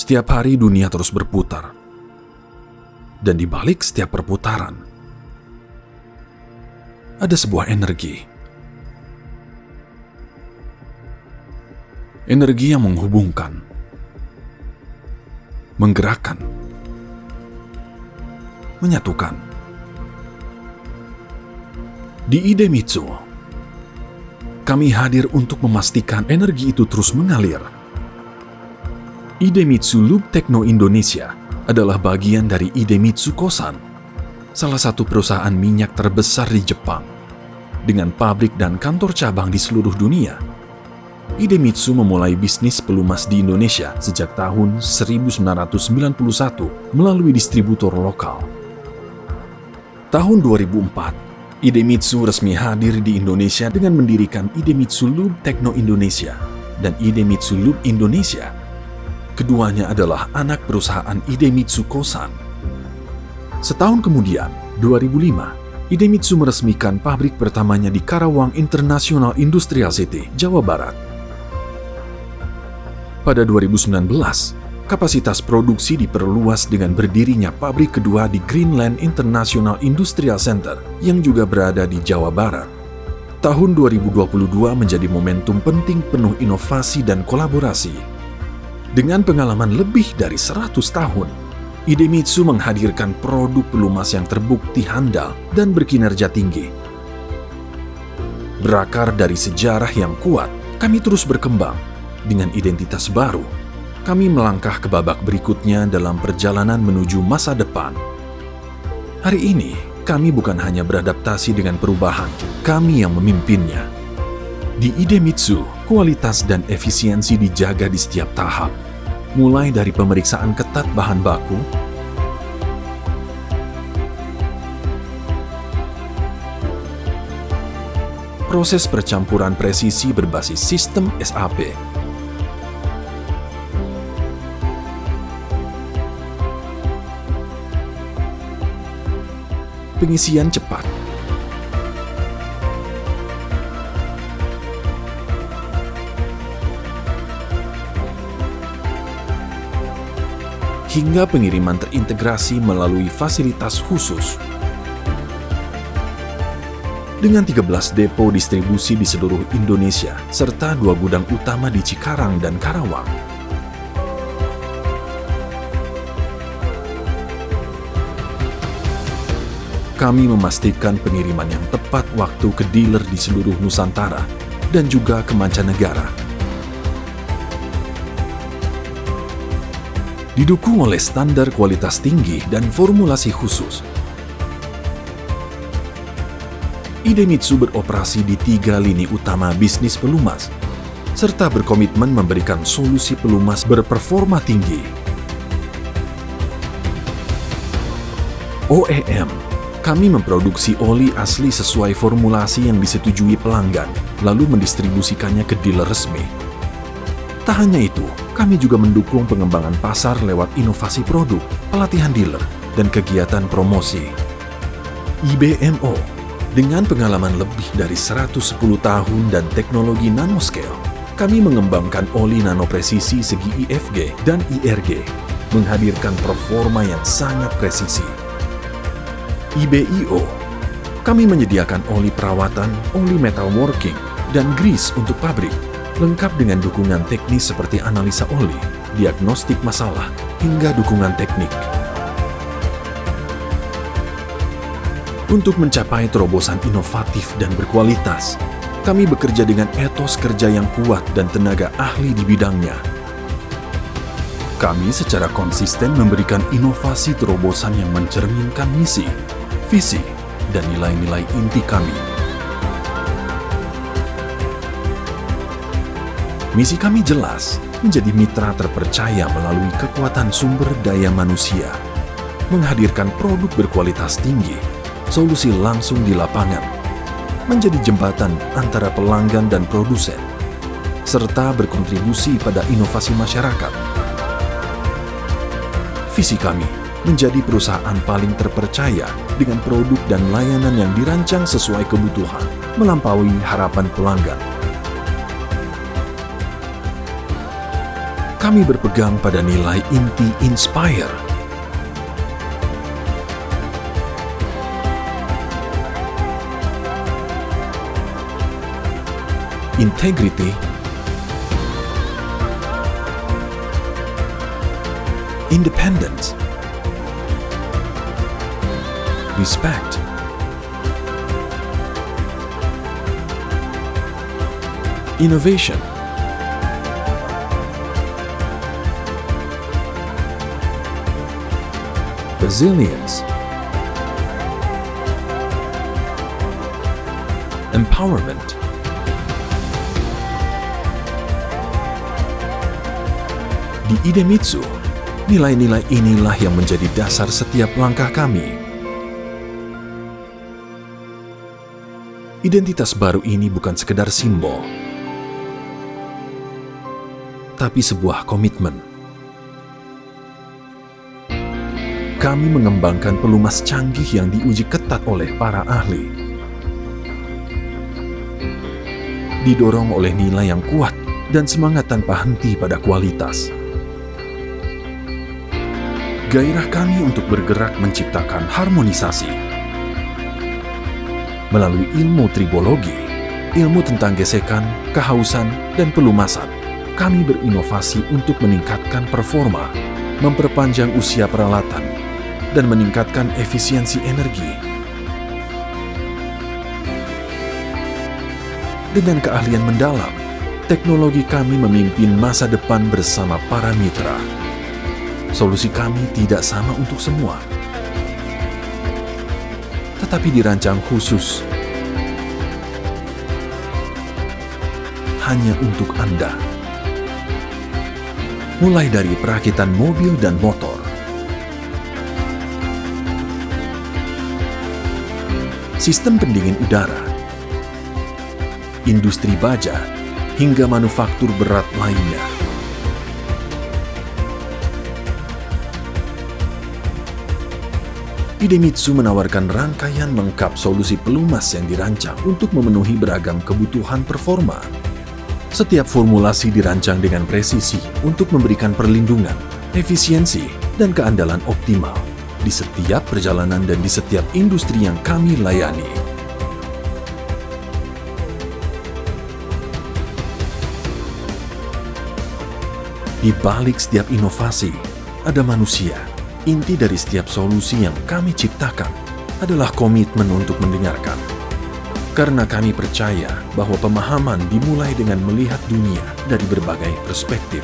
Setiap hari dunia terus berputar. Dan di balik setiap perputaran, ada sebuah energi. Energi yang menghubungkan, menggerakkan, menyatukan. Di Idemitsu, kami hadir untuk memastikan energi itu terus mengalir. Idemitsu Loop Techno Indonesia adalah bagian dari Idemitsu Kosan, salah satu perusahaan minyak terbesar di Jepang. Dengan pabrik dan kantor cabang di seluruh dunia, Idemitsu memulai bisnis pelumas di Indonesia sejak tahun 1991 melalui distributor lokal. Tahun 2004, Idemitsu resmi hadir di Indonesia dengan mendirikan Idemitsu Loop Techno Indonesia dan Idemitsu Loop Indonesia. Keduanya adalah anak perusahaan Idemitsu Kosan. Setahun kemudian, 2005, Idemitsu meresmikan pabrik pertamanya di Karawang International Industrial City, Jawa Barat. Pada 2019, kapasitas produksi diperluas dengan berdirinya pabrik kedua di Greenland International Industrial Center yang juga berada di Jawa Barat. Tahun 2022 menjadi momentum penting penuh inovasi dan kolaborasi. Dengan pengalaman lebih dari 100 tahun, Idemitsu menghadirkan produk pelumas yang terbukti handal dan berkinerja tinggi. Berakar dari sejarah yang kuat, kami terus berkembang. Dengan identitas baru, kami melangkah ke babak berikutnya dalam perjalanan menuju masa depan. Hari ini, kami bukan hanya beradaptasi dengan perubahan, kami yang memimpinnya. Di Idemitsu, kualitas dan efisiensi dijaga di setiap tahap, mulai dari pemeriksaan ketat bahan baku, proses percampuran presisi berbasis sistem SAP, pengisian cepat, hingga pengiriman terintegrasi melalui fasilitas khusus. Dengan 13 depo distribusi di seluruh Indonesia, serta 2 gudang utama di Cikarang dan Karawang. Kami memastikan pengiriman yang tepat waktu ke dealer di seluruh Nusantara dan juga ke mancanegara. Didukung oleh standar kualitas tinggi dan formulasi khusus, Idemitsu beroperasi di 3 lini utama bisnis pelumas, serta berkomitmen memberikan solusi pelumas berperforma tinggi. OEM, kami memproduksi oli asli sesuai formulasi yang disetujui pelanggan, lalu mendistribusikannya ke dealer resmi. Tak hanya itu, kami juga mendukung pengembangan pasar lewat inovasi produk, pelatihan dealer, dan kegiatan promosi. IBMO, dengan pengalaman lebih dari 110 tahun dan teknologi nanoscale, kami mengembangkan oli nanopresisi segi IFG dan IRG, menghadirkan performa yang sangat presisi. IBIO, kami menyediakan oli perawatan, oli metalworking, dan grease untuk pabrik, lengkap dengan dukungan teknis seperti analisa oli, diagnostik masalah, hingga dukungan teknik. Untuk mencapai terobosan inovatif dan berkualitas, kami bekerja dengan etos kerja yang kuat dan tenaga ahli di bidangnya. Kami secara konsisten memberikan inovasi terobosan yang mencerminkan misi, visi, dan nilai-nilai inti kami. Misi kami jelas, menjadi mitra terpercaya melalui kekuatan sumber daya manusia, menghadirkan produk berkualitas tinggi, solusi langsung di lapangan, menjadi jembatan antara pelanggan dan produsen, serta berkontribusi pada inovasi masyarakat. Visi kami menjadi perusahaan paling terpercaya dengan produk dan layanan yang dirancang sesuai kebutuhan, melampaui harapan pelanggan. Kami berpegang pada nilai inti Inspire. Integrity, independence, respect, innovation, resilience, empowerment, di Idemitsu, nilai-nilai inilah yang menjadi dasar setiap langkah kami. Identitas baru ini bukan sekedar simbol, tapi sebuah komitmen. Kami mengembangkan pelumas canggih yang diuji ketat oleh para ahli. Didorong oleh nilai yang kuat dan semangat tanpa henti pada kualitas. Gairah kami untuk bergerak menciptakan harmonisasi. Melalui ilmu tribologi, ilmu tentang gesekan, kehausan, dan pelumasan, kami berinovasi untuk meningkatkan performa, memperpanjang usia peralatan, dan meningkatkan efisiensi energi. Dengan keahlian mendalam, teknologi kami memimpin masa depan bersama para mitra. Solusi kami tidak sama untuk semua, tetapi dirancang khusus hanya untuk Anda. Mulai dari perakitan mobil dan motor, sistem pendingin udara, industri baja, hingga manufaktur berat lainnya. Idemitsu menawarkan rangkaian lengkap solusi pelumas yang dirancang untuk memenuhi beragam kebutuhan performa. Setiap formulasi dirancang dengan presisi untuk memberikan perlindungan, efisiensi, dan keandalan optimal di setiap perjalanan dan di setiap industri yang kami layani. Di balik setiap inovasi, ada manusia. Inti dari setiap solusi yang kami ciptakan adalah komitmen untuk mendengarkan. Karena kami percaya bahwa pemahaman dimulai dengan melihat dunia dari berbagai perspektif.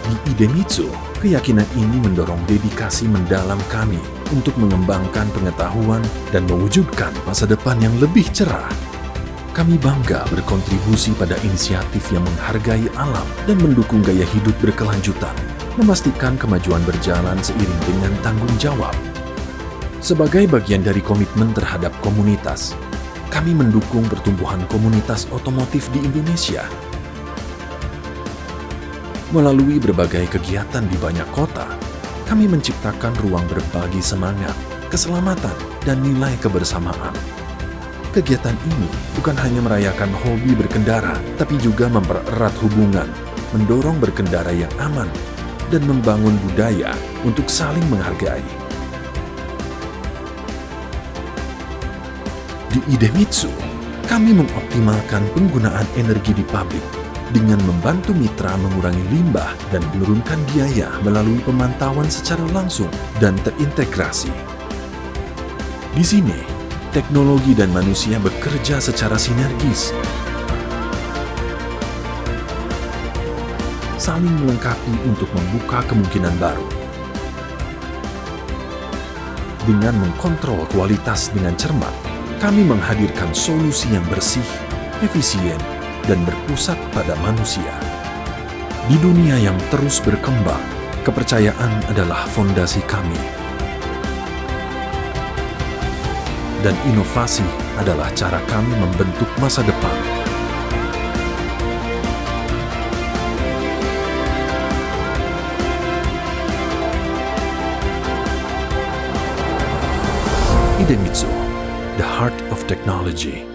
Di Idemitsu, keyakinan ini mendorong dedikasi mendalam kami untuk mengembangkan pengetahuan dan mewujudkan masa depan yang lebih cerah. Kami bangga berkontribusi pada inisiatif yang menghargai alam dan mendukung gaya hidup berkelanjutan, memastikan kemajuan berjalan seiring dengan tanggung jawab. Sebagai bagian dari komitmen terhadap komunitas, kami mendukung pertumbuhan komunitas otomotif di Indonesia. Melalui berbagai kegiatan di banyak kota, kami menciptakan ruang berbagi semangat, keselamatan, dan nilai kebersamaan. Kegiatan ini bukan hanya merayakan hobi berkendara, tapi juga mempererat hubungan, mendorong berkendara yang aman, dan membangun budaya untuk saling menghargai. Di Idemitsu, kami mengoptimalkan penggunaan energi di pabrik dengan membantu mitra mengurangi limbah dan menurunkan biaya melalui pemantauan secara langsung dan terintegrasi. Di sini, teknologi dan manusia bekerja secara sinergis, saling melengkapi untuk membuka kemungkinan baru. Dengan mengkontrol kualitas dengan cermat, kami menghadirkan solusi yang bersih, efisien, dan berpusat pada manusia. Di dunia yang terus berkembang, kepercayaan adalah fondasi kami. Dan inovasi adalah cara kami membentuk masa depan. Idemitsu, the heart of technology.